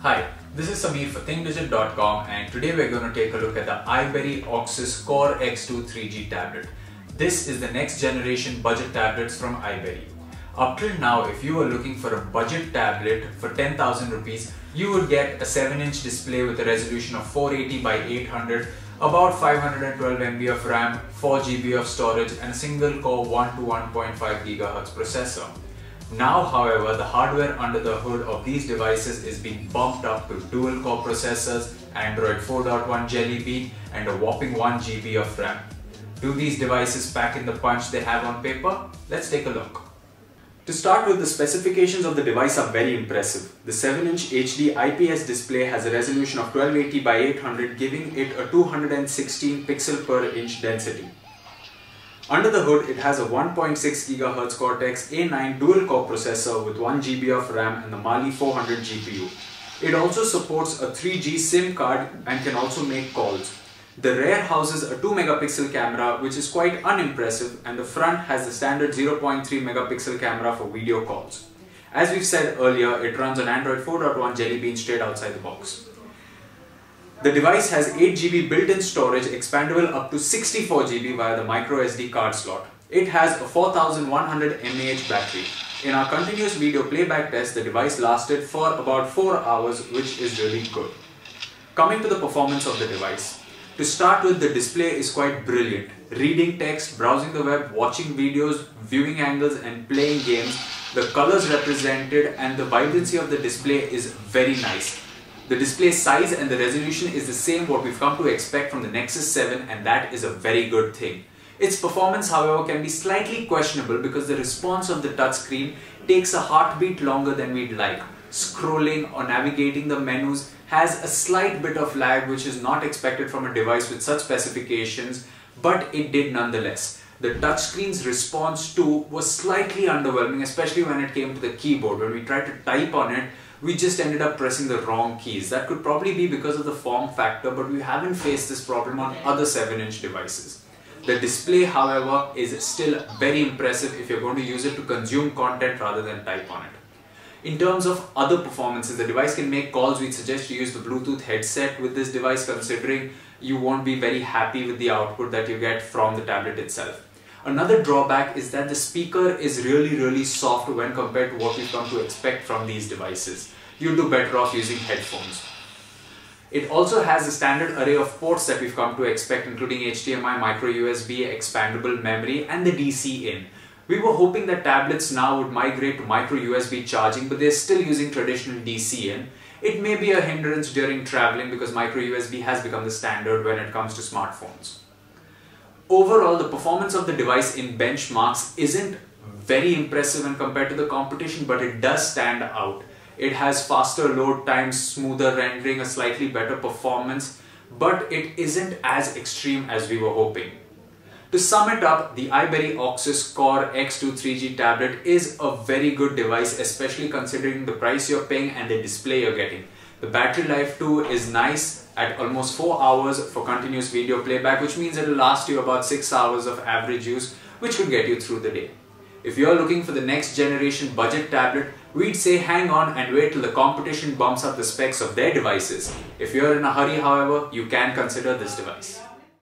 Hi, this is Samir for ThinkDigit.com, and today we're going to take a look at the iberry Auxus CoreX2 3G tablet. This is the next generation budget tablets from iberry. Up till now, if you were looking for a budget tablet for 10,000 rupees, you would get a 7-inch display with a resolution of 480 by 800, about 512 MB of RAM, 4 GB of storage, and a single core 1 to 1.5 GHz processor. Now, however, the hardware under the hood of these devices is being bumped up to dual-core processors, Android 4.1 Jelly Bean, and a whopping 1 GB of RAM. Do these devices pack in the punch they have on paper? Let's take a look. To start with, the specifications of the device are very impressive. The 7-inch HD IPS display has a resolution of 1280 by 800, giving it a 216 pixel per inch density. Under the hood, it has a 1.6 GHz Cortex A9 dual-core processor with 1 GB of RAM and the Mali 400 GPU. It also supports a 3G SIM card and can also make calls. The rear houses a 2 megapixel camera, which is quite unimpressive, and the front has the standard 0.3 megapixel camera for video calls. As we've said earlier, it runs on Android 4.1 Jelly Bean straight outside the box. The device has 8 GB built-in storage, expandable up to 64 GB via the microSD card slot. It has a 4100 mAh battery. In our continuous video playback test, the device lasted for about 4 hours, which is really good. Coming to the performance of the device. To start with, the display is quite brilliant. Reading text, browsing the web, watching videos, viewing angles, and playing games, the colors represented and the vibrancy of the display is very nice. The display size and the resolution is the same what we've come to expect from the Nexus 7, and that is a very good thing. Its performance, however, can be slightly questionable because the response of the touchscreen takes a heartbeat longer than we'd like. Scrolling or navigating the menus has a slight bit of lag, which is not expected from a device with such specifications, but it did nonetheless. The touchscreen's response too was slightly underwhelming, especially when it came to the keyboard. When we tried to type on it, we just ended up pressing the wrong keys. That could probably be because of the form factor, but we haven't faced this problem on other 7-inch devices. The display, however, is still very impressive if you're going to use it to consume content rather than type on it. In terms of other performances, the device can make calls. We'd suggest you use the Bluetooth headset with this device, considering you won't be very happy with the output that you get from the tablet itself. Another drawback is that the speaker is really soft when compared to what we've come to expect from these devices. You'd do better off using headphones. It also has a standard array of ports that we've come to expect, including HDMI, micro USB, expandable memory, and the DC in. We were hoping that tablets now would migrate to micro USB charging, but they're still using traditional DC in. It may be a hindrance during traveling because micro USB has become the standard when it comes to smartphones. Overall, the performance of the device in benchmarks isn't very impressive when compared to the competition, but it does stand out. It has faster load times, smoother rendering, a slightly better performance, but it isn't as extreme as we were hoping. To sum it up, the iberry Auxus CoreX2 3G tablet is a very good device, especially considering the price you're paying and the display you're getting. The battery life too is nice at almost 4 hours for continuous video playback, which means it will last you about 6 hours of average use, which could get you through the day. If you're looking for the next generation budget tablet, we'd say hang on and wait till the competition bumps up the specs of their devices. If you're in a hurry, however, you can consider this device.